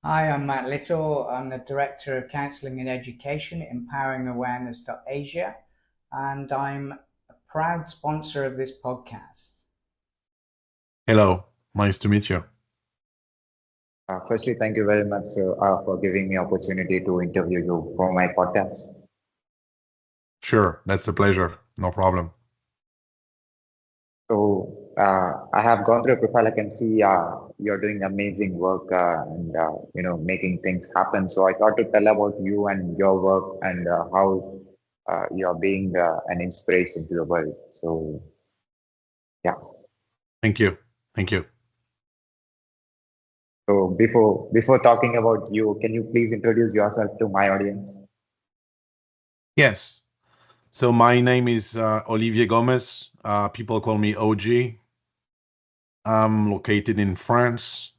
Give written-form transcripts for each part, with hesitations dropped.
Hi, I'm Matt Little. I'm the Director of Counselling and Education at Empowering Awareness.Asia, and I'm a proud sponsor of this podcast. Hello, nice to meet you. Firstly, thank you very much for giving me opportunity to interview you for my podcast. Sure, that's a pleasure. No problem. I have gone through your profile. I can see you're doing amazing work and making things happen. So I thought to tell about you and your work and how you're being an inspiration to the world. So yeah. Thank you. Thank you. So before talking about you, can you please introduce yourself to my audience? Yes. So my name is Olivier Gomez. People call me OG. I'm located in France.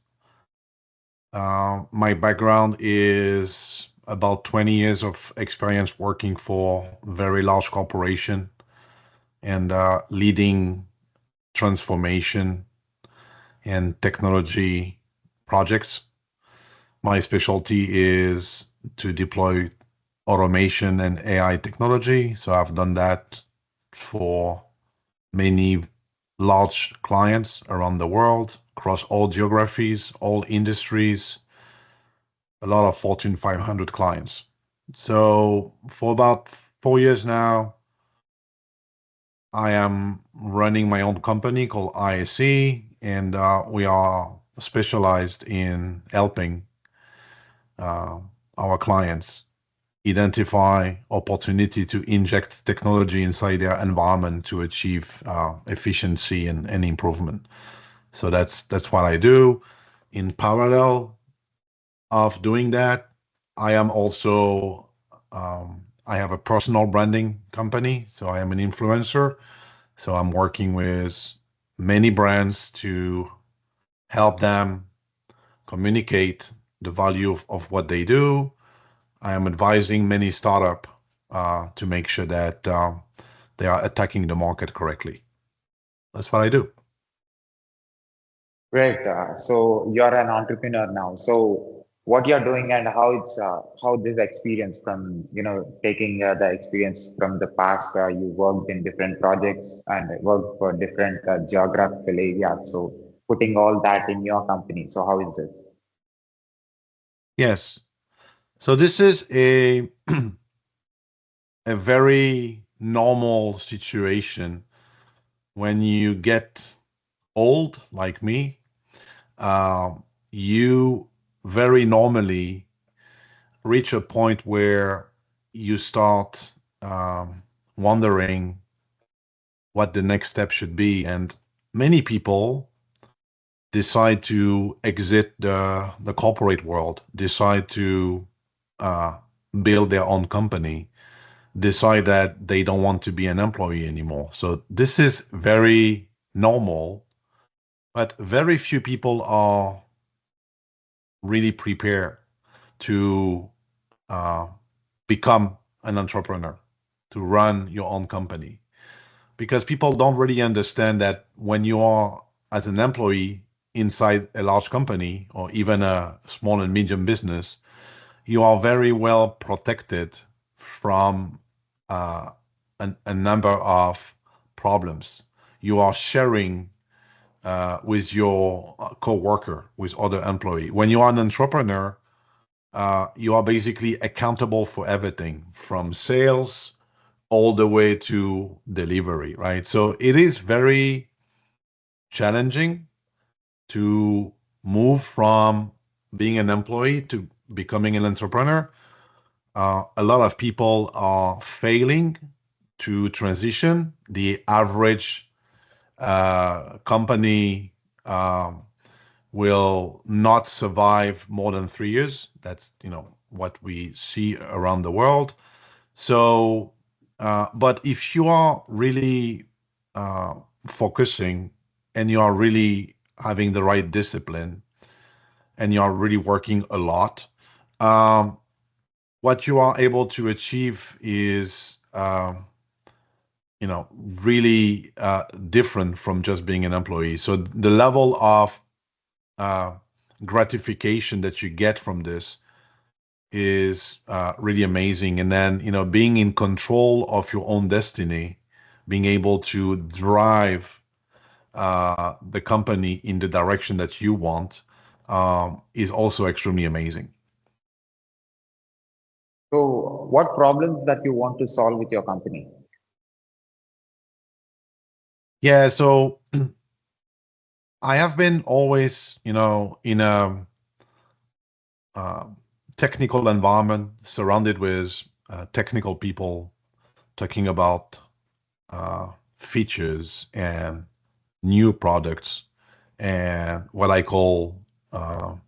My background is about 20 years of experience working for very large corporation and leading transformation and technology projects. My specialty is to deploy automation and AI technology. So I've done that for many large clients around the world, across all geographies, all industries, a lot of Fortune 500 clients. So for about 4 years now, I am running my own company called IAC, and we are specialized in helping uh, our clients identify opportunity to inject technology inside their environment to achieve efficiency and improvement. So that's what I do. In parallel of doing that, I am also I have a personal branding company, so I am an influencer. So I'm working with many brands to help them communicate the value of what they do. I am advising many startup to make sure that they are attacking the market correctly. That's what I do. Great. So you're an entrepreneur now. So what you're doing and how this experience from taking the experience from the past. You worked in different projects and worked for different geographical areas. So putting all that in your company. So how is this? Yes. So this is a very normal situation when you get old, like me. Uh, you very normally reach a point where you start wondering what the next step should be. And many people decide to exit the corporate world, decide to uh, build their own company, decide that they don't want to be an employee anymore. So this is very normal, but very few people are really prepared to uh, become an entrepreneur, to run your own company. Because people don't really understand that when you are as an employee inside a large company or even a small and medium business, you are very well protected from uh, a number of problems. You are sharing with your co-worker, with other employee. When you are an entrepreneur, you are basically accountable for everything from sales all the way to delivery, right? So it is very challenging to move from being an employee to becoming an entrepreneur. A lot of people are failing to transition. The average company will not survive more than 3 years. That's what we see around the world. So, but if you are really uh, focusing and you are really having the right discipline and you are really working a lot, um, what you are able to achieve is, really different from just being an employee. So the level of uh, gratification that you get from this is really amazing. And then, being in control of your own destiny, being able to drive the company in the direction that you want is also extremely amazing. So, what problems that you want to solve with your company? Yeah, so I have been always, in a technical environment, surrounded with technical people talking about features and new products and what I call, the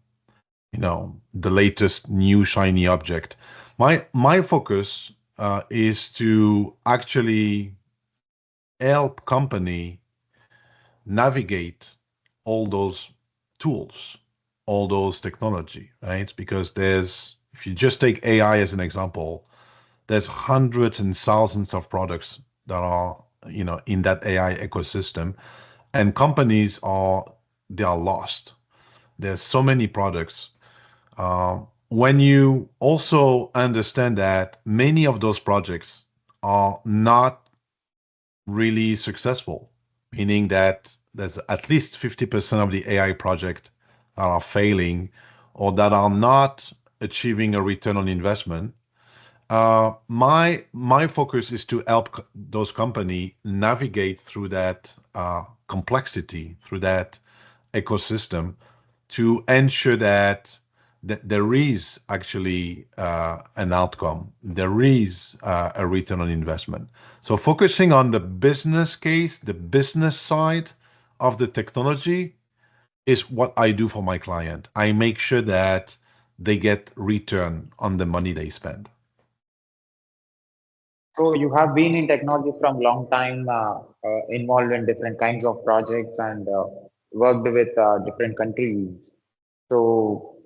latest new shiny object. My focus is to actually help company navigate all those tools, all those technology, right? Because if you just take AI as an example, there's hundreds and thousands of products that are, in that AI ecosystem, and companies they are lost. There's so many products. When you also understand that many of those projects are not really successful, meaning that there's at least 50% of the AI project that are failing or that are not achieving a return on investment. My focus is to help those company navigate through that complexity, through that ecosystem, to ensure that there is actually an outcome, there is a return on investment. So focusing on the business case, the business side of the technology is what I do for my client. I make sure that they get return on the money they spend. So, you have been in technology from long time, involved in different kinds of projects, and worked with different countries. So,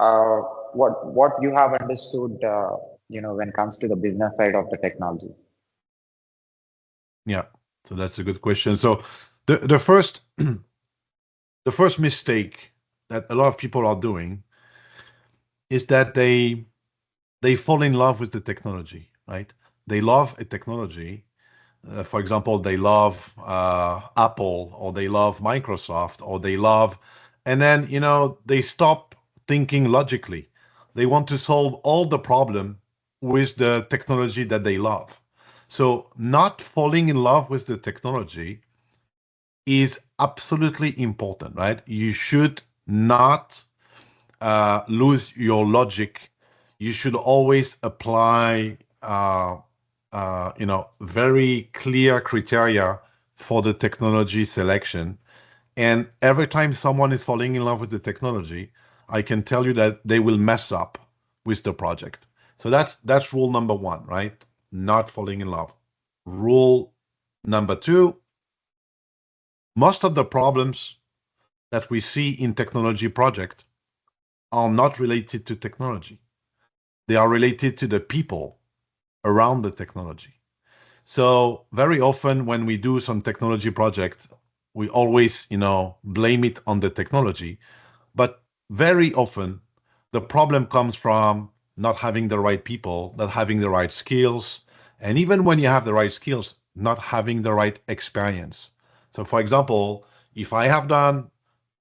uh, what you have understood, when it comes to the business side of the technology? Yeah, so that's a good question. So the first the first mistake that a lot of people are doing is that they fall in love with the technology, right? They love a technology. For example, they love Apple, or they love Microsoft, or and then, they stop thinking logically. They want to solve all the problem with the technology that they love. So not falling in love with the technology is absolutely important, right? You should not lose your logic. You should always apply, very clear criteria for the technology selection. And every time someone is falling in love with the technology, I can tell you that they will mess up with the project. So that's rule number one, right? Not falling in love. Rule number two, most of the problems that we see in technology project are not related to technology. They are related to the people around the technology. So very often when we do some technology project, we always, blame it on the technology. But very often the problem comes from not having the right people, not having the right skills. And even when you have the right skills, not having the right experience. So for example, if I have done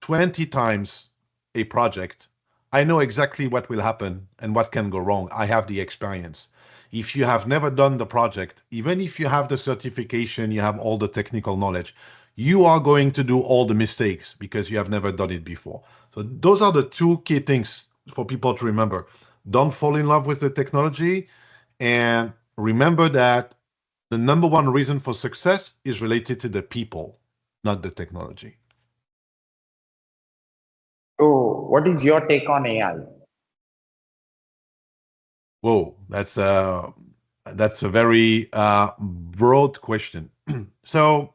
20 times a project, I know exactly what will happen and what can go wrong. I have the experience. If you have never done the project, even if you have the certification, you have all the technical knowledge, you are going to do all the mistakes because you have never done it before. So those are the two key things for people to remember. Don't fall in love with the technology, and remember that the number one reason for success is related to the people, not the technology. So, what is your take on AI? Whoa, that's a very broad question. So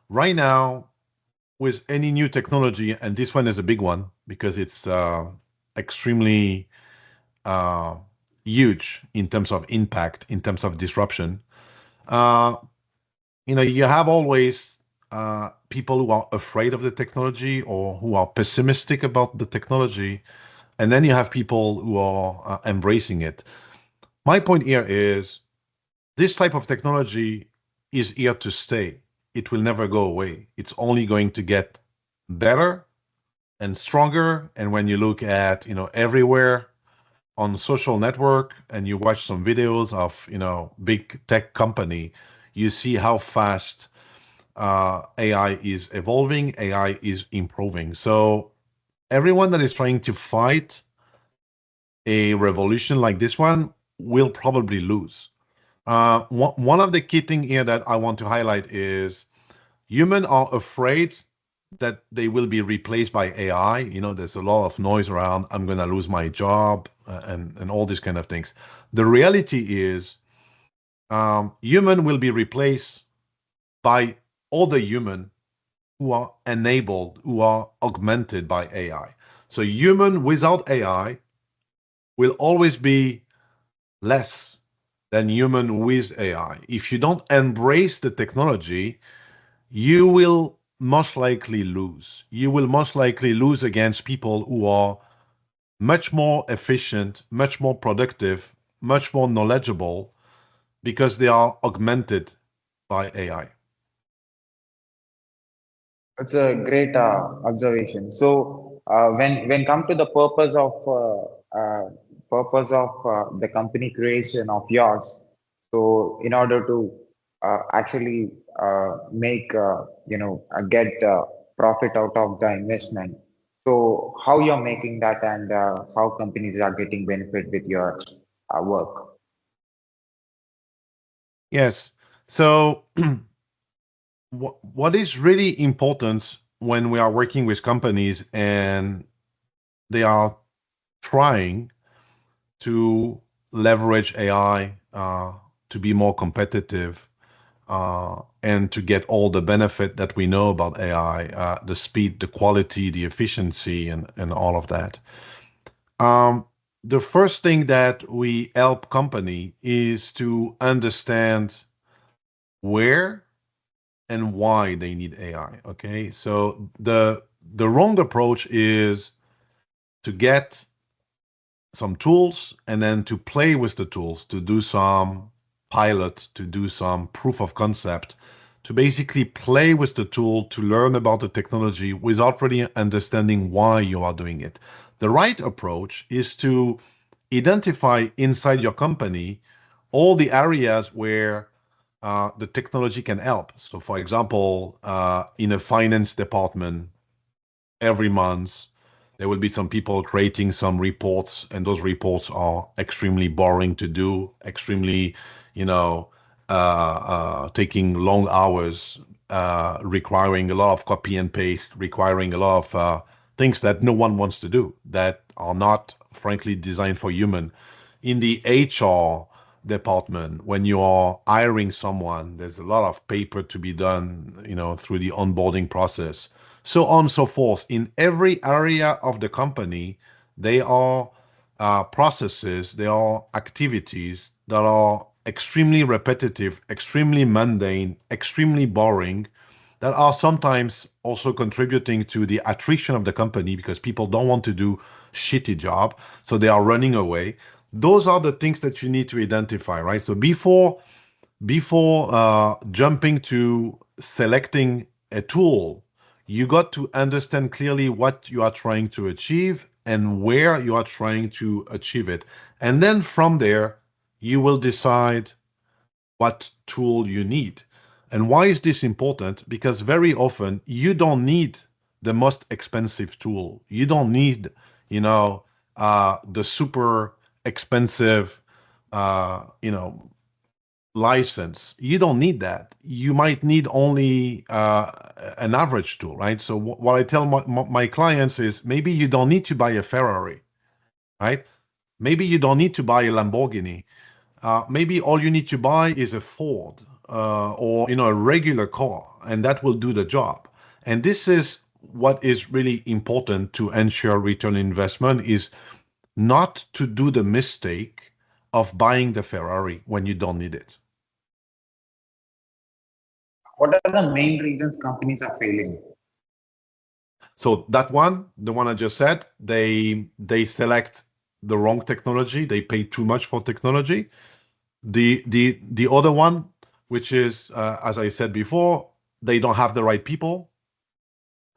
right now, with any new technology, and this one is a big one because it's extremely uh, huge in terms of impact, in terms of disruption. Uh, you have always people who are afraid of the technology or who are pessimistic about the technology, and then you have people who are embracing it. My point here is this type of technology is here to stay. It will never go away. It's only going to get better and stronger. And when you look at, everywhere on social network and you watch some videos of, big tech company, you see how fast AI is evolving, AI is improving. So everyone that is trying to fight a revolution like this one will probably lose. One of the key things here that I want to highlight is humans are afraid that they will be replaced by AI. There's a lot of noise around, I'm going to lose my job and all these kind of things. The reality is human will be replaced by other human who are enabled, who are augmented by AI. So human without AI will always be less than human with AI. If you don't embrace the technology, you will most likely lose. You will most likely lose against people who are much more efficient, much more productive, much more knowledgeable because they are augmented by AI. It's a great observation. So when come to the purpose of the company creation of yours, so in order to actually make get profit out of the investment, so how you're making that and how companies are getting benefit with your work? Yes. So what is really important when we are working with companies and they are trying to leverage AI to be more competitive and to get all the benefit that we know about AI, the speed, the quality, the efficiency, and all of that. The first thing that we help company is to understand where and why they need AI. Okay, so the wrong approach is to get some tools and then to play with the tools, to do some pilot, to do some proof of concept, to basically play with the tool, to learn about the technology without really understanding why you are doing it. The right approach is to identify inside your company all the areas where the technology can help. So, for example, in a finance department, every month there will be some people creating some reports, and those reports are extremely boring to do, extremely, taking long hours, requiring a lot of copy and paste, requiring a lot of things that no one wants to do, that are not, frankly, designed for human. In the HR department, when you are hiring someone, there's a lot of paper to be done, through the onboarding process, so on and so forth. In every area of the company, there are processes, there are activities that are extremely repetitive, extremely mundane, extremely boring, that are sometimes also contributing to the attrition of the company because people don't want to do shitty job, so they are running away. Those are the things that you need to identify, right? So before jumping to selecting a tool, you got to understand clearly what you are trying to achieve and where you are trying to achieve it. And then from there, you will decide what tool you need. And why is this important? Because very often you don't need the most expensive tool. You don't need, the super expensive, uh, you know, license. You don't need that. You might need only an average tool, right? So what I tell my clients is maybe you don't need to buy a Ferrari, right? Maybe you don't need to buy a Lamborghini. Maybe all you need to buy is a Ford or a regular car, and that will do the job. And this is what is really important to ensure return on investment, is not to do the mistake of buying the Ferrari when you don't need it. what are the main reasons companies are failing? So that one, the one I just said, they select the wrong technology. They pay too much for technology. The other one, which is as I said before, they don't have the right people.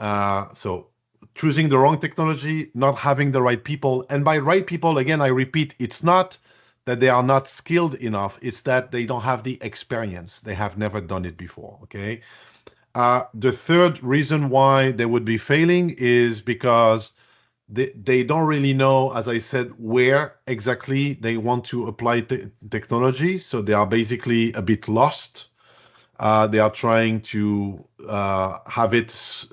So choosing the wrong technology, not having the right people, and by right people, again, I repeat, it's not that they are not skilled enough. It's that they don't have the experience. They have never done it before. Okay. The third reason why they would be failing is because they don't really know, as I said, where exactly they want to apply technology. So they are basically a bit lost. They are trying to have it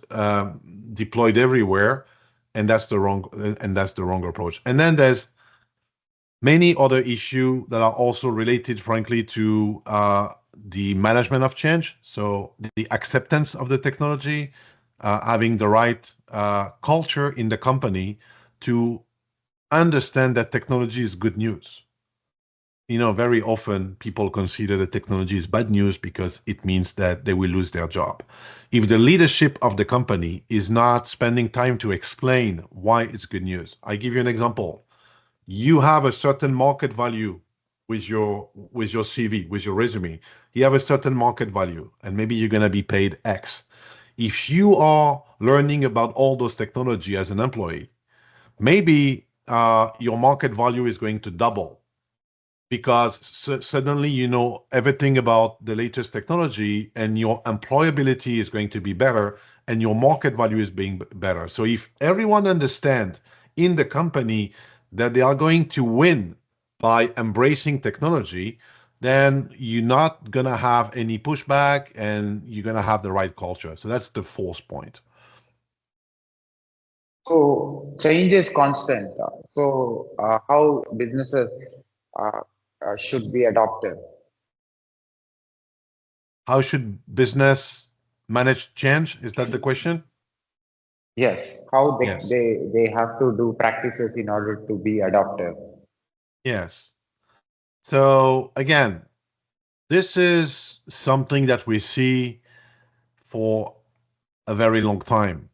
deployed everywhere, and that's the wrong approach. And then there's many other issues that are also related, frankly, to the management of change. So the acceptance of the technology, having the right culture in the company to understand that technology is good news. Very often people consider the technology is bad news because it means that they will lose their job. If the leadership of the company is not spending time to explain why it's good news, I give you an example. You have a certain market value with your CV, with your resume. You have a certain market value, and maybe you're going to be paid X. If you are learning about all those technology as an employee, maybe your market value is going to double because suddenly you know everything about the latest technology and your employability is going to be better and your market value is being better. So if everyone understand in the company that they are going to win by embracing technology, then you're not going to have any pushback and you're going to have the right culture. So that's the fourth point. So change is constant. So how businesses uh, should be adopted? How should business manage change? Is that the question? Yes, how Yes. they have to do practices in order to be adopted. Yes. So again, this is something that we see for a very long time.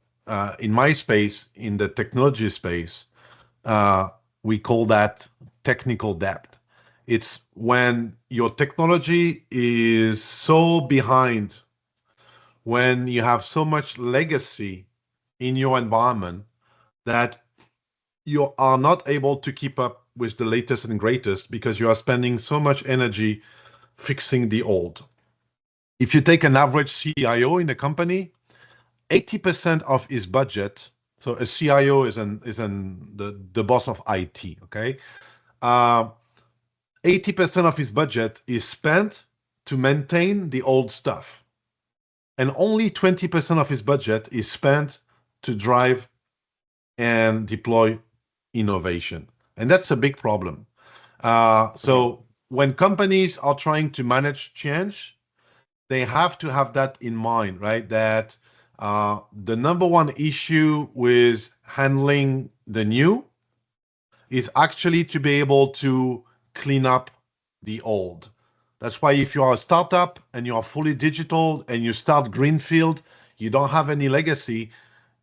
In my space, in the technology space, uh, we call that technical debt. It's when your technology is so behind, when you have so much legacy in your environment that you are not able to keep up with the latest and greatest because you are spending so much energy fixing the old. If you take an average CIO in a company, 80% of his budget, so a CIO is the boss of IT, okay? 80% of his budget is spent to maintain the old stuff. And only 20% of his budget is spent to drive and deploy innovation. And that's a big problem. So when companies are trying to manage change, they have to have that in mind, right? That the number one issue with handling the new is actually to be able to clean up the old. That's why if you are a startup and you are fully digital and you start greenfield, you don't have any legacy,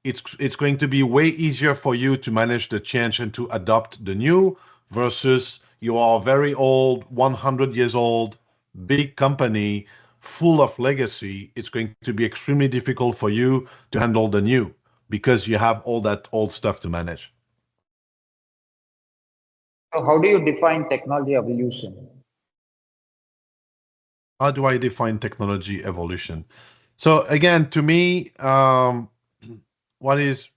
it's going to be way easier for you to manage the change and to adopt the new versus you are very old, 100 years old, big company, full of legacy. It's going to be extremely difficult for you to handle the new because you have all that old stuff to manage. So how do you define technology evolution? How do I define technology evolution? So again, to me, what is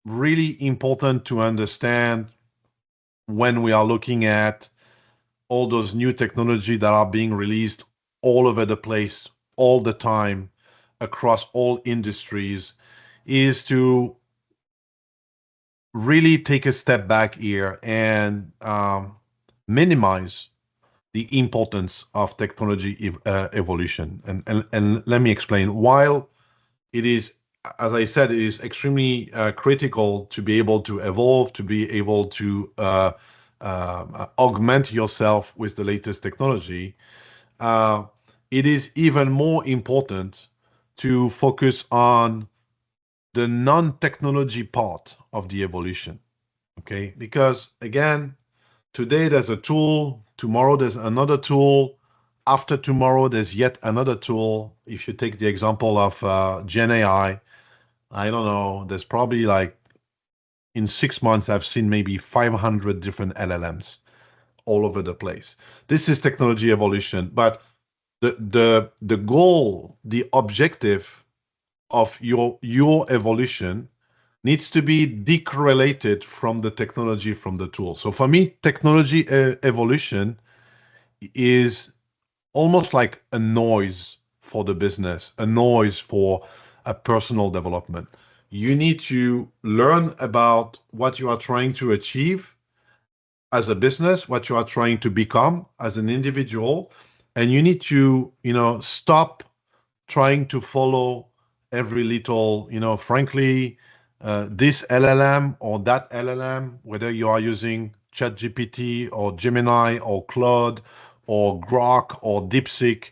really important to understand when we are looking at all those new technology that are being released all over the place, all the time, across all industries, is to really take a step back here and minimize the importance of technology evolution. And let me explain. While it is, as I said, it is extremely critical to be able to evolve, to be able to augment yourself with the latest technology. it is even more important to focus on the non-technology part of the evolution. Okay, because again, today there's a tool, tomorrow there's another tool, after tomorrow there's yet another tool. If you take the example of Gen AI, I don't know, there's probably like in 6 months, I've seen maybe 500 different LLMs all over the place. This is technology evolution, but the goal, the objective of your evolution needs to be decorrelated from the technology, from the tool. So for me, technology evolution is almost like a noise for the business, a noise for a personal development. You need to learn about what you are trying to achieve as a business, what you are trying to become as an individual, and you need to, stop trying to follow every little, frankly, this LLM or that LLM, whether you are using ChatGPT or Gemini or Claude or Grok or DeepSeek,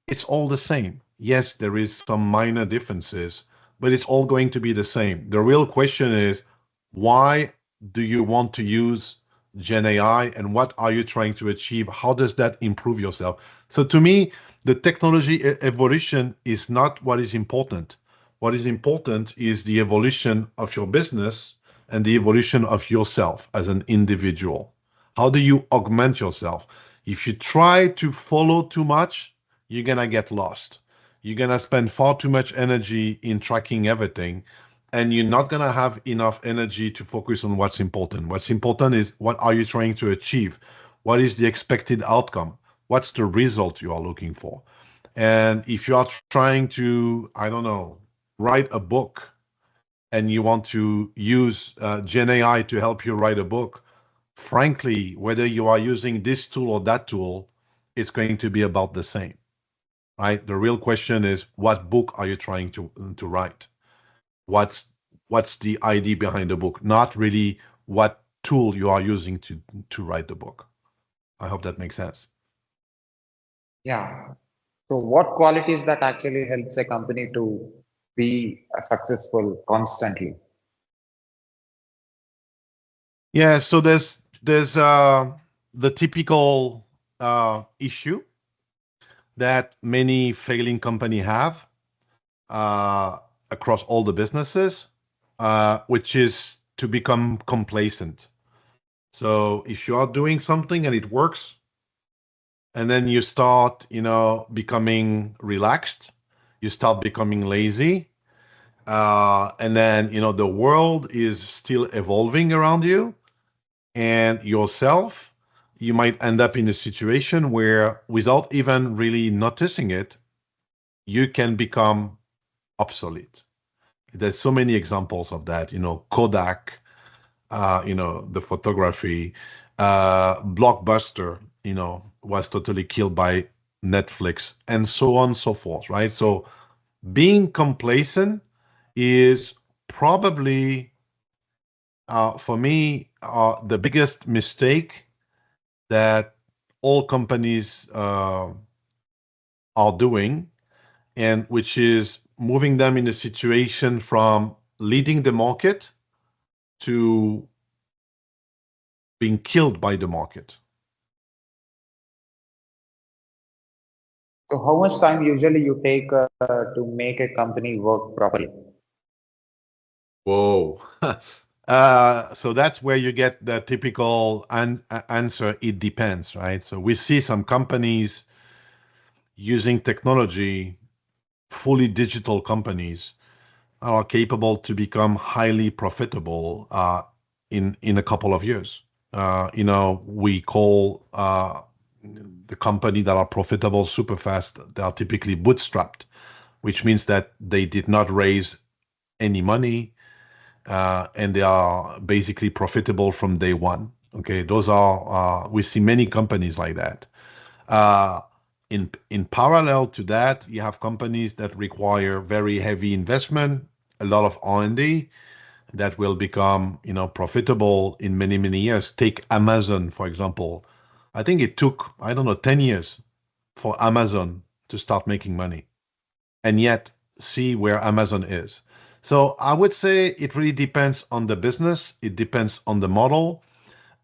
it's all the same. Yes, there is some minor differences, but it's all going to be the same. The real question is, why do you want to use Gen AI and what are you trying to achieve? How does that improve yourself? So to me, the technology evolution is not what is important. What is important is the evolution of your business and the evolution of yourself as an individual. How do you augment yourself? If you try to follow too much, you're going to get lost. You're going to spend far too much energy in tracking everything, and you're not going to have enough energy to focus on what's important. What's important is, what are you trying to achieve? What is the expected outcome? What's the result you are looking for? And if you are trying to, I don't know, write a book and you want to use Gen AI to help you write a book, frankly, whether you are using this tool or that tool, it's going to be about the same. Right? The real question is, what book are you trying to write? What's the idea behind the book? Not really what tool you are using to write the book. I hope that makes sense. Yeah. So what qualities that actually helps a company to be successful constantly? Yeah, so there's the typical issue that many failing company have across all the businesses, which is to become complacent. So if you are doing something and it works, and then you start, becoming relaxed, you start becoming lazy, and then, the world is still evolving around you and yourself, you might end up in a situation where, without even really noticing it, you can become obsolete. There's so many examples of that, Kodak, the photography, Blockbuster, was totally killed by Netflix, and so on and so forth, right? So being complacent is probably, for me, the biggest mistake that all companies are doing, and which is moving them in a situation from leading the market to being killed by the market. So how much time usually you take to make a company work properly? Whoa. So that's where you get the typical answer, it depends, right? So we see some companies using technology, fully digital companies, are capable to become highly profitable in a couple of years. We call the company that are profitable super fast, they are typically bootstrapped, which means that they did not raise any money, and they are basically profitable from day one. Okay, those are we see many companies like that. In parallel to that, you have companies that require very heavy investment, a lot of R&D, that will become, profitable in many, many years. Take Amazon, for example. I think it took, I don't know, 10 years for Amazon to start making money, and yet see where Amazon is. So I would say it really depends on the business. It depends on the model.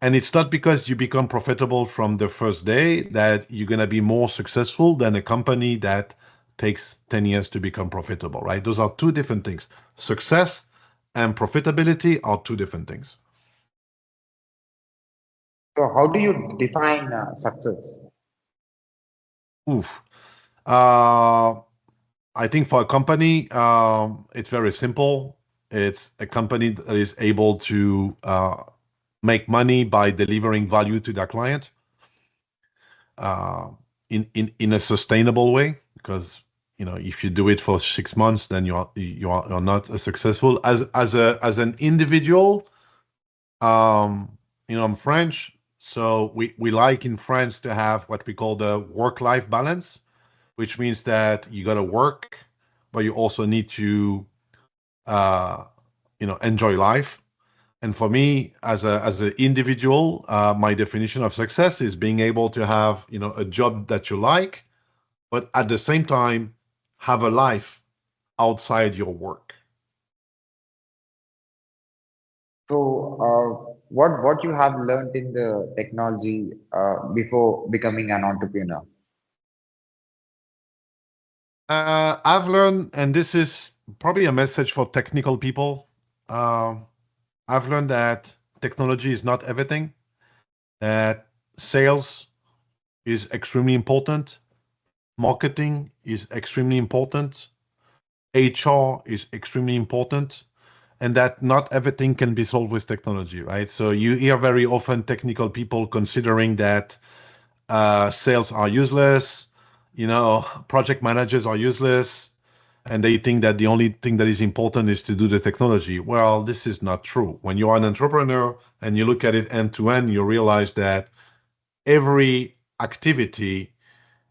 And it's not because you become profitable from the first day that you're going to be more successful than a company that takes 10 years to become profitable, right? Those are two different things. Success and profitability are two different things. So how do you define success? Oof. Uh, I think for a company, it's very simple. It's a company that is able to make money by delivering value to their client in a sustainable way. Because if you do it for 6 months, then you're not as successful as an individual. I'm French, so we like in France to have what we call the work-life balance, which means that you got to work, but you also need to, enjoy life. And for me, as an individual, my definition of success is being able to have, a job that you like, but at the same time, have a life outside your work. So what you have learned in the technology before becoming an entrepreneur? I've learned, and this is probably a message for technical people. I've learned that technology is not everything, that sales is extremely important, marketing is extremely important, HR is extremely important, and that not everything can be solved with technology, right? So you hear very often technical people considering that sales are useless, project managers are useless, and they think that the only thing that is important is to do the technology. Well, this is not true. When you are an entrepreneur and you look at it end to end, you realize that every activity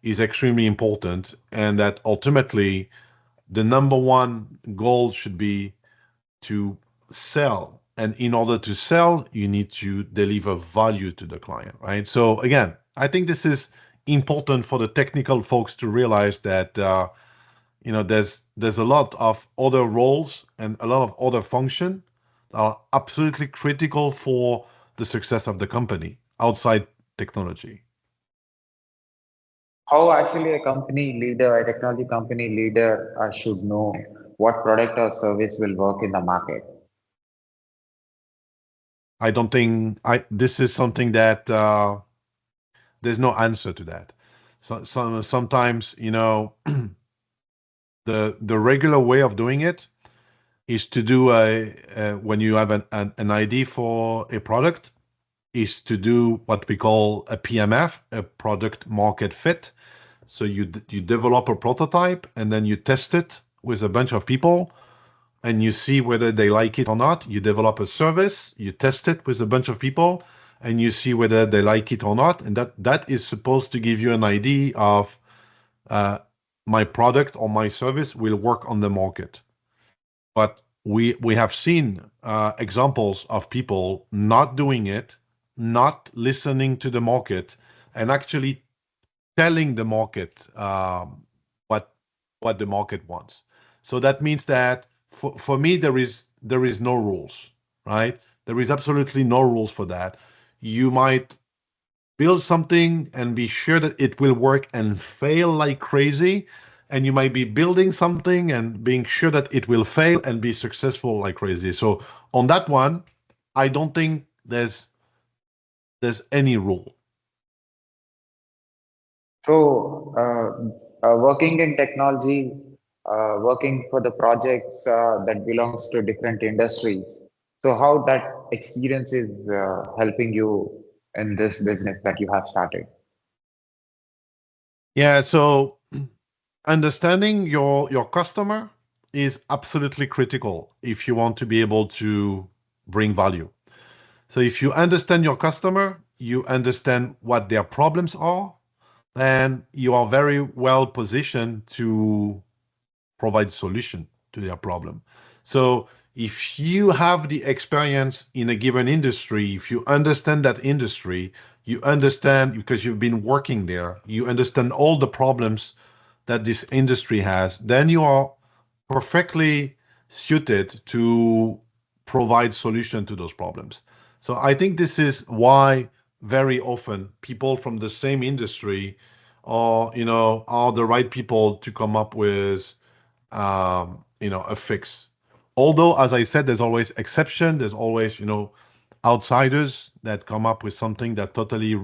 is extremely important, and that ultimately the number one goal should be to sell. And in order to sell, you need to deliver value to the client, right? So again, I think this is important for the technical folks to realize that there's a lot of other roles and a lot of other functions that are absolutely critical for the success of the company outside technology. How actually a company leader, a technology company leader should know what product or service will work in the market? I don't think this is something that there's no answer to that. So sometimes the regular way of doing it is to do when you have an ID for a product, is to do what we call a PMF, a product market fit. So you develop a prototype and then you test it with a bunch of people and you see whether they like it or not. You develop a service, you test it with a bunch of people and you see whether they like it or not. And that is supposed to give you an idea of my product or my service will work on the market. But we have seen examples of people not doing it, not listening to the market, and actually telling the market what the market wants. So that means that for me there is no rules, right? There is absolutely no rules for that. You might build something and be sure that it will work and fail like crazy, and you might be building something and being sure that it will fail and be successful like crazy. So on that one, I don't think there's any rule. So working in technology, working for the projects that belongs to different industries. So how that experience is helping you in this business that you have started? Yeah, so understanding your customer is absolutely critical if you want to be able to bring value. So if you understand your customer, you understand what their problems are, then you are very well positioned to provide solution to their problem. So if you have the experience in a given industry, if you understand that industry, you understand because you've been working there, you understand all the problems that this industry has, then you are perfectly suited to provide solution to those problems. So I think this is why very often people from the same industry are the right people to come up with a fix. Although, as I said, there's always exception. There's always outsiders that come up with something that totally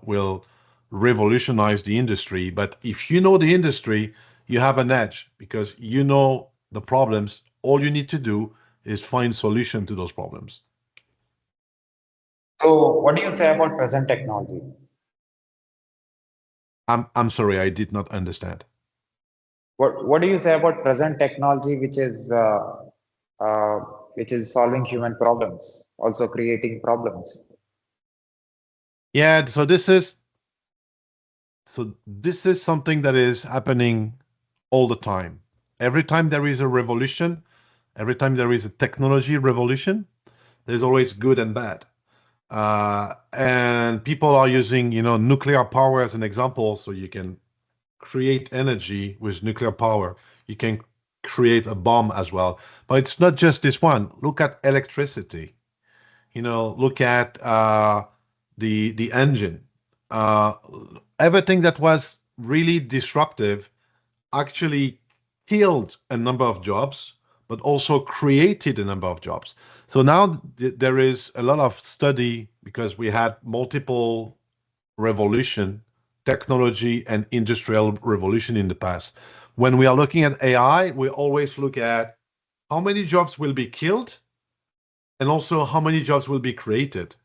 will revolutionize the industry. But if you know the industry, you have an edge because you know the problems. All you need to do is find solution to those problems. So, what do you say about present technology? I'm sorry, I did not understand. What do you say about present technology, uh, which is solving human problems, also creating problems? Yeah, so this is something that is happening all the time. Every time there is a revolution, every time there is a technology revolution, there's always good and bad. And people are using, nuclear power as an example, so you can create energy with nuclear power. You can create a bomb as well. But it's not just this one. Look at electricity. Look at the engine. Uh, Everything that was really disruptive actually killed a number of jobs, but also created a number of jobs. So now there is a lot of study because we had multiple revolution, technology and industrial revolution in the past. When we are looking at AI, we always look at how many jobs will be killed and also how many jobs will be created.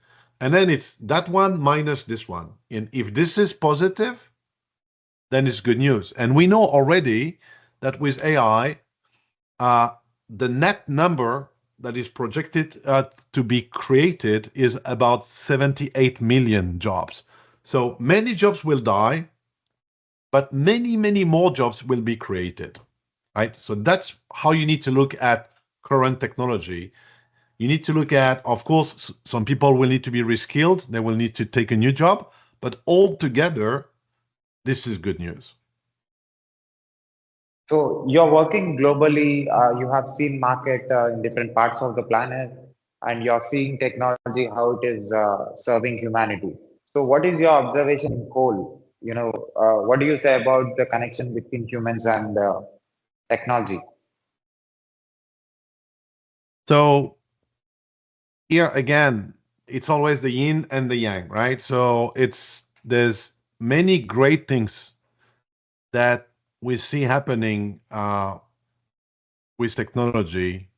And then it's that one minus this one. And if this is positive, then it's good news. And we know already that with AI, the net number that is projected to be created is about 78 million jobs. So many jobs will die, but many, many more jobs will be created, right? So that's how you need to look at current technology. You need to look at, of course, some people will need to be reskilled. They will need to take a new job, but altogether, this is good news. So you're working globally. You have seen market in different parts of the planet, and you're seeing technology how it is serving humanity. So what is your observation in coal? What do you say about the connection between humans and technology? So here again, it's always the yin and the yang, right? So there's many great things that we see happening with technology,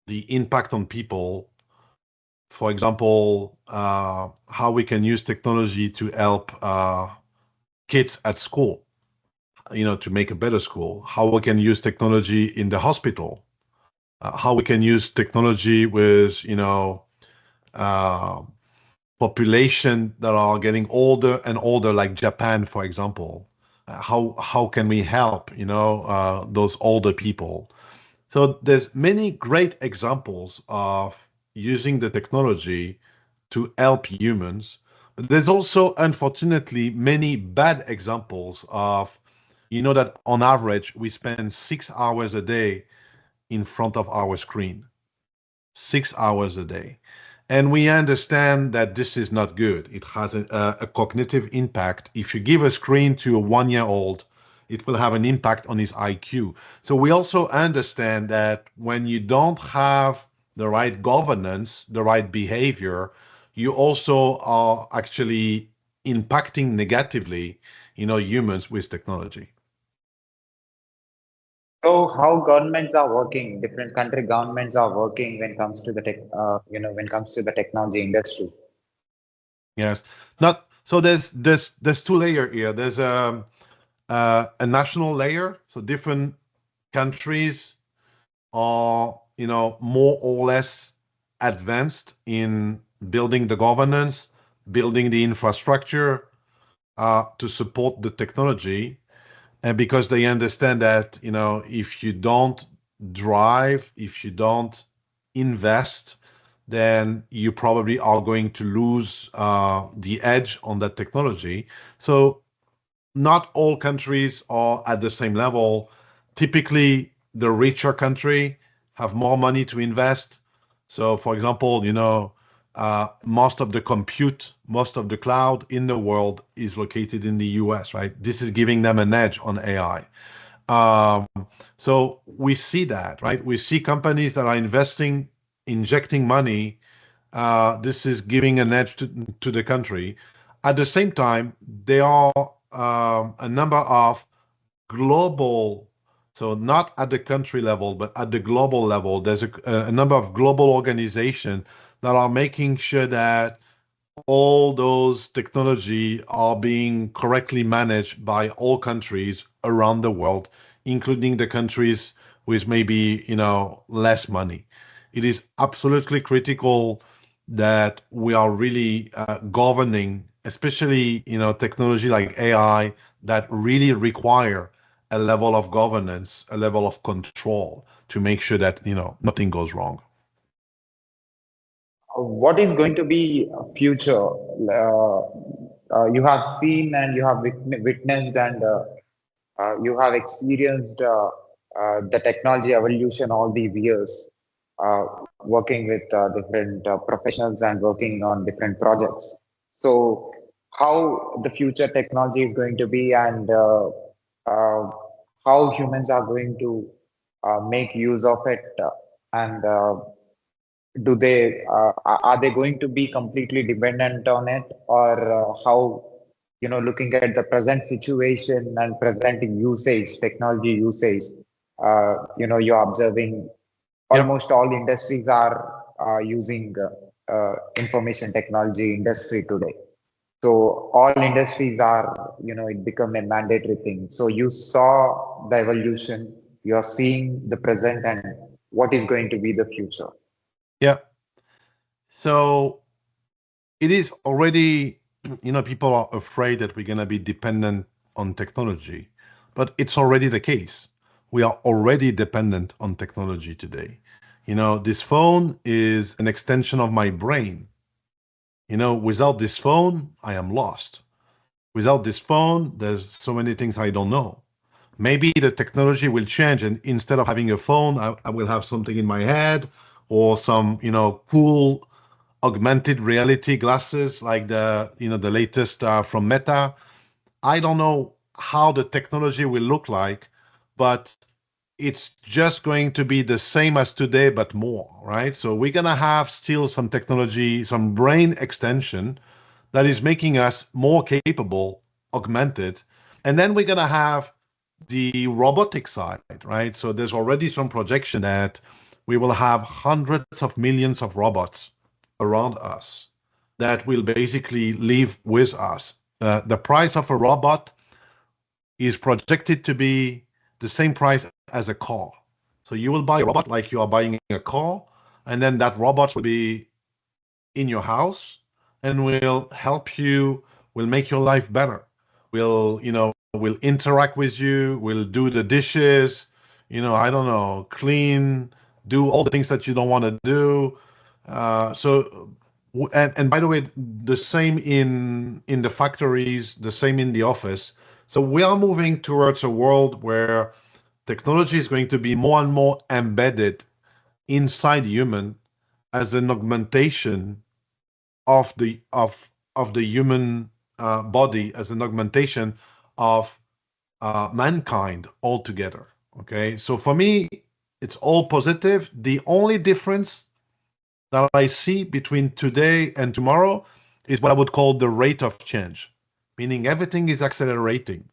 the impact on people. For example, how we can use technology to help kids at school, to make a better school. How we can use technology in the hospital. How we can use technology with, uh, population that are getting older and older, like Japan, for example. How can we help, those older people? So there's many great examples of using the technology to help humans, but there's also, unfortunately, many bad examples of, that on average we spend 6 hours a day in front of our screen. 6 hours a day. And we understand that this is not good. It has a cognitive impact. If you give a screen to a 1-year-old, it will have an impact on his IQ. So we also understand that when you don't have the right governance, the right behavior, you also are actually impacting negatively, humans with technology. So how governments are working, different country governments are working when it comes to the when it comes to the technology industry. Yes. Not so there's two layer here. There's a national layer. So different countries are, more or less advanced in building the governance, building the infrastructure to support the technology. And because they understand that, if you don't drive, if you don't invest, then you probably are going to lose the edge on that technology. So not all countries are at the same level. Typically, the richer country have more money to invest. So, for example, most of the compute, most of the cloud in the world is located in the US, right? This is giving them an edge on AI. Um, so we see that, right? We see companies that are injecting money. This is giving an edge to the country. At the same time, there are a number of global, so not at the country level, but at the global level, there's a number of global organizations that are making sure that all those technology are being correctly managed by all countries around the world, including the countries with maybe, less money. It is absolutely critical that we are really governing, especially, technology like AI that really require a level of governance, a level of control to make sure that, nothing goes wrong. What is going to be future? You have seen and you have witnessed and you have experienced the technology evolution all these years, uh, working with different professionals and working on different projects. So, how the future technology is going to be and uh, how humans are going to make use of it and do they are they going to be completely dependent on it or how looking at the present situation and present usage technology usage you're observing Yep. almost all industries are using information technology industry today, so all industries are it become a mandatory thing. So you saw the evolution, you're seeing the present and what is going to be the future. Yeah. So it is already, people are afraid that we're going to be dependent on technology, but it's already the case. We are already dependent on technology today. This phone is an extension of my brain. Without this phone, I am lost. Without this phone, there's so many things I don't know. Maybe the technology will change, and instead of having a phone, I will have something in my head or some, cool augmented reality glasses like the latest from Meta. I don't know how the technology will look like, but it's just going to be the same as today, but more, right? So we're gonna have still some technology, some brain extension that is making us more capable, augmented, and then we're gonna have the robotic side, right? So there's already some projection that we will have hundreds of millions of robots around us that will basically live with us. The price of a robot is projected to be the same price as a car. So you will buy a robot like you are buying a car, and then that robot will be in your house and will help you, will make your life better. Will interact with you, will do the dishes, I don't know, clean, do all the things that you don't want to do. And by the way, the same in the factories, the same in the office. So we are moving towards a world where technology is going to be more and more embedded inside human as an augmentation of the human body, as an augmentation of mankind altogether. Okay, so for me, it's all positive. The only difference that I see between today and tomorrow is what I would call the rate of change, meaning everything is accelerating.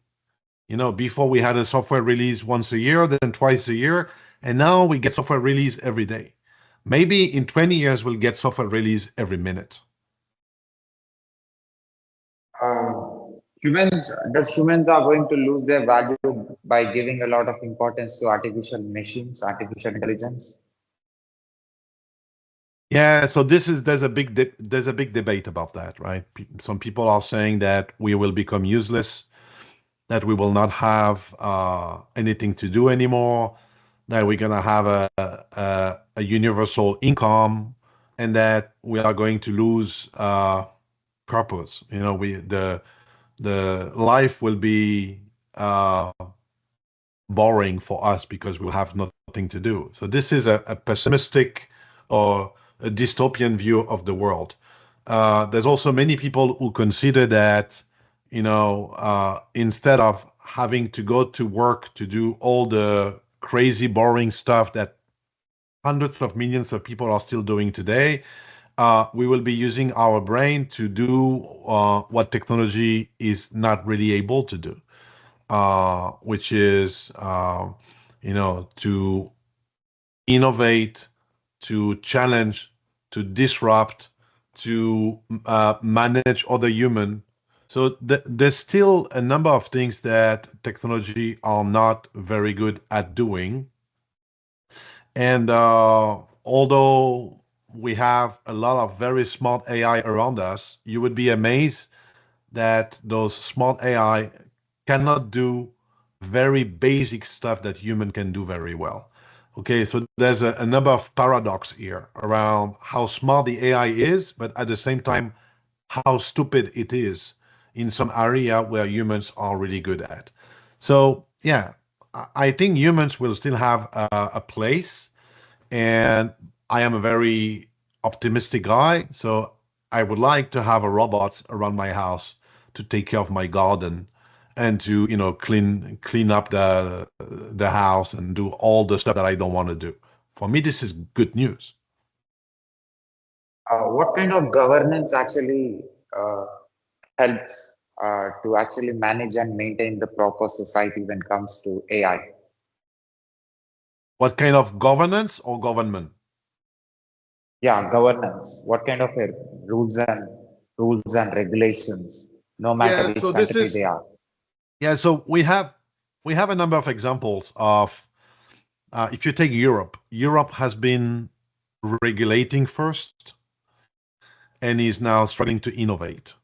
Before we had a software release once a year, then twice a year, and now we get software release every day. Maybe in 20 years, we'll get software release every minute. Humans are going to lose their value by giving a lot of importance to artificial machines, artificial intelligence? Yeah, so there's a big debate about that, right? Some people are saying that we will become useless, that we will not have anything to do anymore, that we're gonna have a universal income, and that we are going to lose purpose. the life will be boring for us because we'll have nothing to do. So this is a pessimistic or a dystopian view of the world. There's also many people who consider that, instead of having to go to work to do all the crazy, boring stuff that hundreds of millions of people are still doing today, we will be using our brain to do what technology is not really able to do, which is, to innovate, to challenge, to disrupt, to manage other human. So there's still a number of things that technology are not very good at doing. And although we have a lot of very smart AI around us, you would be amazed that those smart AI cannot do very basic stuff that human can do very well. Okay, so there's a number of paradox here around how smart the AI is, but at the same time, how stupid it is in some area where humans are really good at. So yeah, I think humans will still have a place, and I am a very optimistic guy, so I would like to have a robot around my house to take care of my garden and to clean up the house and do all the stuff that I don't want to do. For me, this is good news. What kind of governance actually helps to actually manage and maintain the proper society when it comes to AI? What kind of governance or government? Yeah, governance. What kind of rules and rules and regulations, no matter Yeah, which so this country is they are? yeah, so we have a number of examples of if you take Europe, Europe has been regulating first and is now struggling to innovate.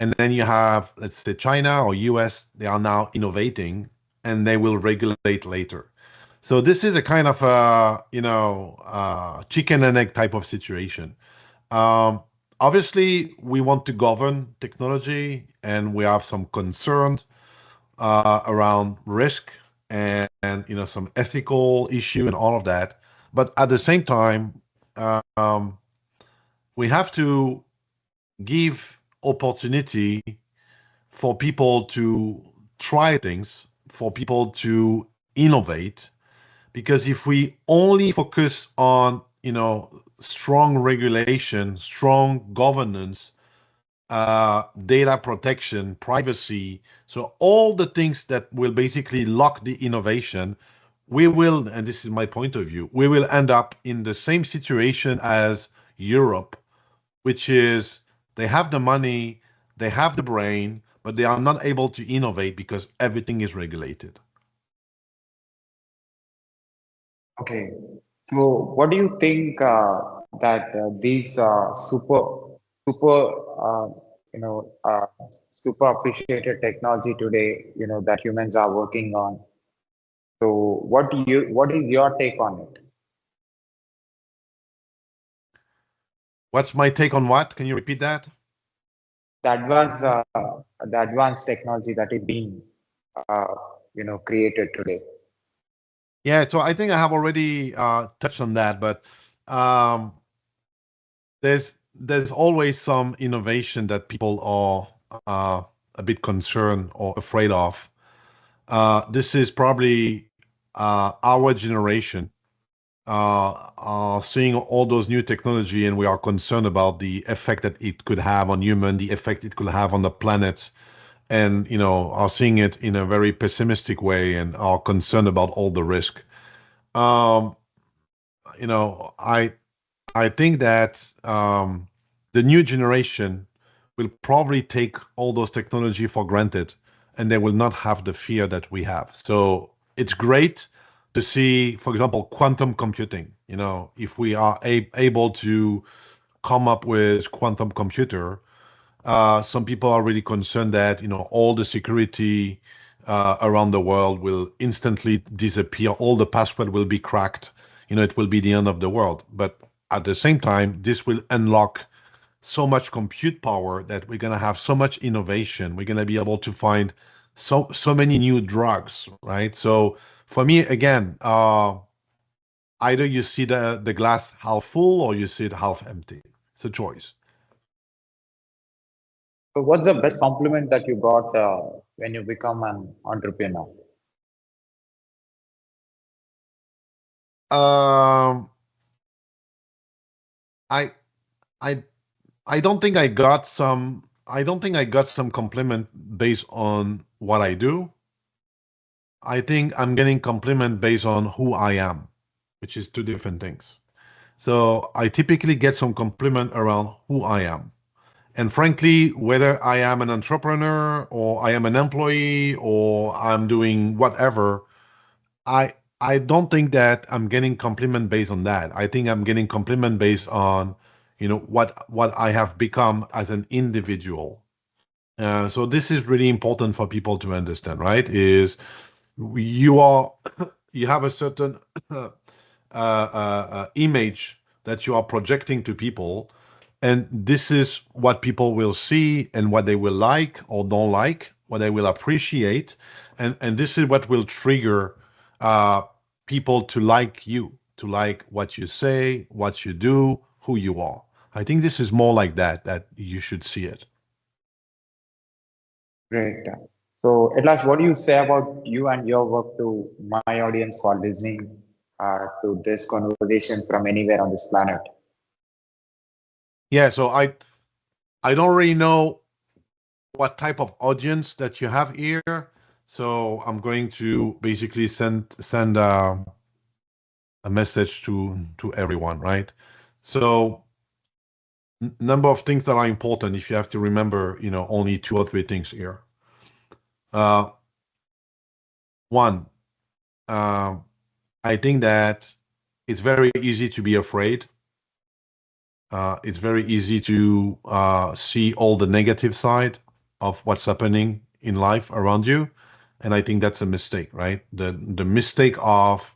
And then you have, let's say, China or US, they are now innovating and they will regulate later. So this is a kind of chicken and egg type of situation. Um, Obviously, we want to govern technology, and we have some concern around risk and some ethical issue and all of that. But at the same time, um, we have to give opportunity for people to try things, for people to innovate. Because if we only focus on, strong regulation, strong governance, data protection, privacy, so all the things that will basically lock the innovation, we will, and this is my point of view, we will end up in the same situation as Europe, which is they have the money, they have the brain, but they are not able to innovate because everything is regulated. Okay. So, what do you think that these super, uh, you know, uh, super appreciated technology today, that humans are working on? So, what is your take on it? What's my take on what? Can you repeat that? The advanced, uh, the advanced technology that is being, uh, created today. Yeah, so I think I have already touched on that, but um, there's always some innovation that people are a bit concerned or afraid of. This is probably our generation are seeing all those new technology, and we are concerned about the effect that it could have on human, the effect it could have on the planet, and are seeing it in a very pessimistic way and are concerned about all the risk. Um, I think that the new generation will probably take all those technology for granted, and they will not have the fear that we have. So it's great to see, for example, quantum computing. If we are able to come up with quantum computer, some people are really concerned that all the security around the world will instantly disappear. All the password will be cracked. It will be the end of the world. But at the same time, this will unlock so much compute power that we're going to have so much innovation. We're going to be able to find so many new drugs, right? So for me, again, either you see the glass half full or you see it half empty. It's a choice. So what's the best compliment that you got when you become an entrepreneur? Um, I I I don't think I got some. I don't think I got some compliment based on what I do. I think I'm getting compliment based on who I am, which is two different things. So I typically get some compliment around who I am. And frankly, whether I am an entrepreneur or I am an employee or I'm doing whatever, I don't think that I'm getting compliment based on that. I think I'm getting compliment based on, what I have become as an individual. So this is really important for people to understand, right? Is you are you have a certain image that you are projecting to people, and this is what people will see and what they will like or don't like, what they will appreciate, and this is what will trigger uh, people to like you, to like what you say, what you do, who you are. I think this is more like that you should see it. Great. So at last, what do you say about you and your work to my audience for listening to this conversation from anywhere on this planet? Yeah, so I don't really know what type of audience that you have here. So I'm going to basically send a message to everyone, right? So number of things that are important if you have to remember, only two or three things here. Uh, one, uh, I think that it's very easy to be afraid. It's very easy to see all the negative side of what's happening in life around you, and I think that's a mistake, right? The mistake of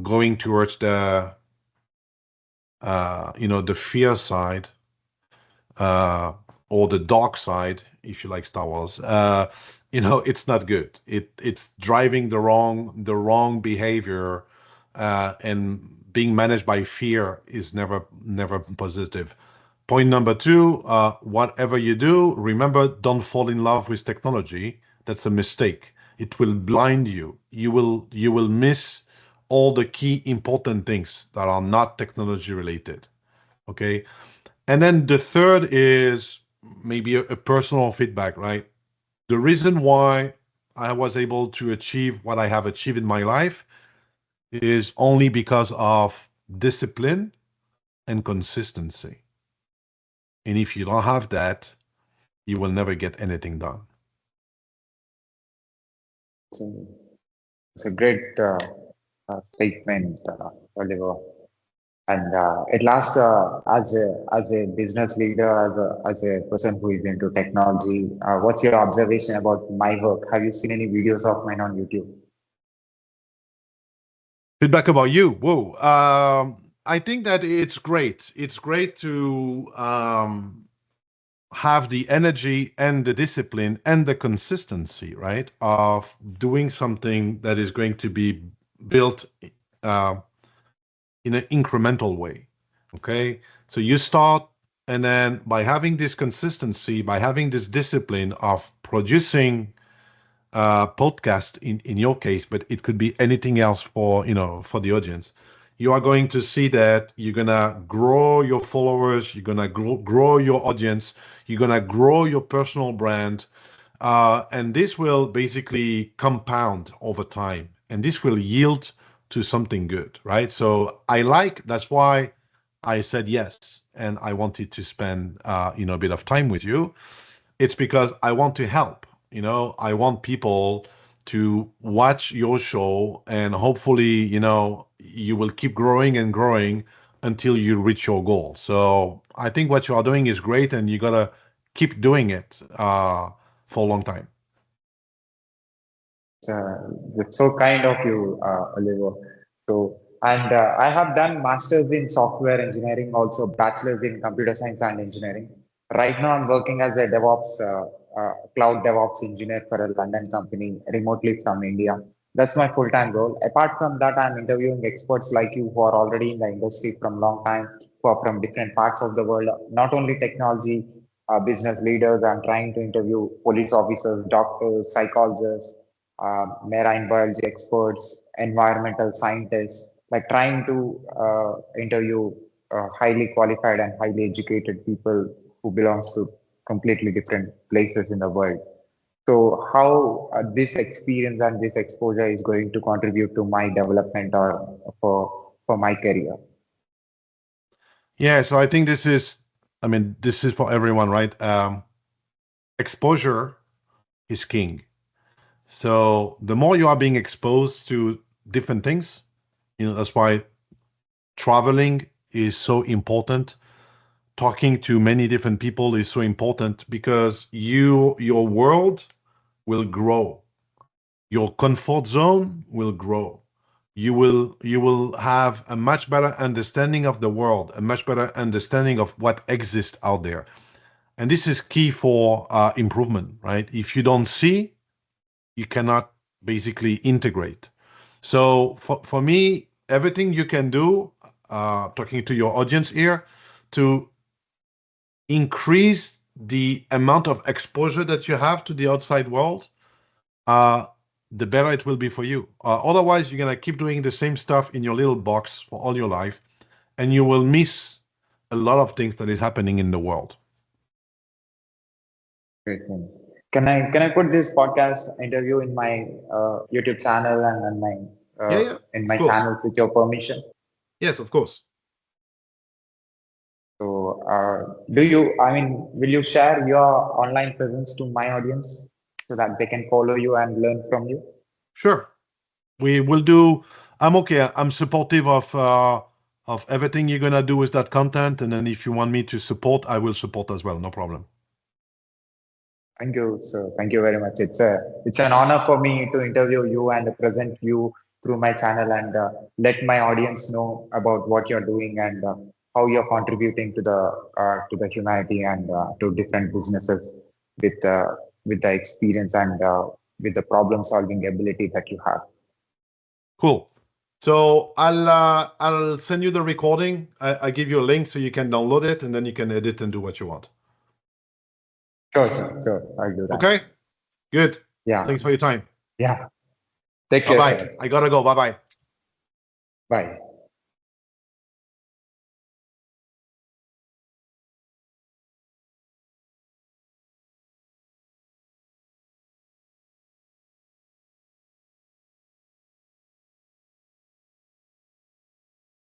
going towards the fear side, uh, or the dark side, if you like Star Wars. It's not good. It's driving the wrong behavior, and being managed by fear is never positive. Point number two, whatever you do, remember, don't fall in love with technology. That's a mistake. It will blind you. You will miss all the key important things that are not technology related. Okay. And then the third is maybe a personal feedback, right? The reason why I was able to achieve what I have achieved in my life is only because of discipline and consistency. And if you don't have that, you will never get anything done. So it's a great statement, Oliver. And at last, as a business leader, as a person who is into technology, what's your observation about my work? Have you seen any videos of mine on YouTube? Feedback about you. Whoa. I think that it's great. It's great to have the energy and the discipline and the consistency, right, of doing something that is going to be built uh, in an incremental way. Okay. So you start, and then by having this consistency, by having this discipline of producing podcast in your case, but it could be anything else for the audience. You are going to see that you're gonna grow your followers, you're gonna grow your audience, you're gonna grow your personal brand, and this will basically compound over time, and this will yield to something good, right? So that's why I said yes, and I wanted to spend a bit of time with you. It's because I want to help. I want people to watch your show, and hopefully, you will keep growing and growing until you reach your goal. So I think what you are doing is great, and you gotta keep doing it for a long time. It's, uh, it's so kind of you, Oliver. So And I have done masters in software engineering, also bachelor's in computer science and engineering. Right now, I'm working as a cloud DevOps engineer for a London company remotely from India. That's my full-time role. Apart from that, I'm interviewing experts like you who are already in the industry from long time, who are from different parts of the world, not only technology, business leaders. I'm trying to interview police officers, doctors, psychologists, marine biology experts, environmental scientists, like trying to interview highly qualified and highly educated people who belongs to completely different places in the world. So how this experience and this exposure is going to contribute to my development or for my career? Yeah, so I think this is, I mean, this is for everyone, right? Exposure is king. So the more you are being exposed to different things, that's why traveling is so important. Talking to many different people is so important because your world will grow. Your comfort zone will grow. You will have a much better understanding of the world, a much better understanding of what exists out there. And this is key for improvement, right? If you don't see, you cannot basically integrate. So for me, everything you can do, talking to your audience here, to increase the amount of exposure that you have to the outside world, the better it will be for you. Otherwise, you're going to keep doing the same stuff in your little box for all your life, and you will miss a lot of things that is happening in the world. Great. Can I put this podcast interview in my YouTube channel and my Yeah, in of my course. channels with your permission? Yes, of course. So, will you share your online presence to my audience so that they can follow you and learn from you? Sure. We will do. I'm okay. I'm supportive of everything you're gonna do with that content, and then if you want me to support, I will support as well. No problem. Thank you, sir. Thank you very much. It's an honor for me to interview you and present you through my channel and let my audience know about what you're doing and how you're contributing to the humanity and to different businesses with uh, with the experience and with the problem solving ability that you have. Cool. So I'll send you the recording. I give you a link so you can download it, and then you can edit and do what you want. Sure, sure, sure. I'll do that. Okay. Good. Yeah. Thanks for your time. Yeah. Take Bye care, bye. sir. I gotta go. Bye bye. Bye.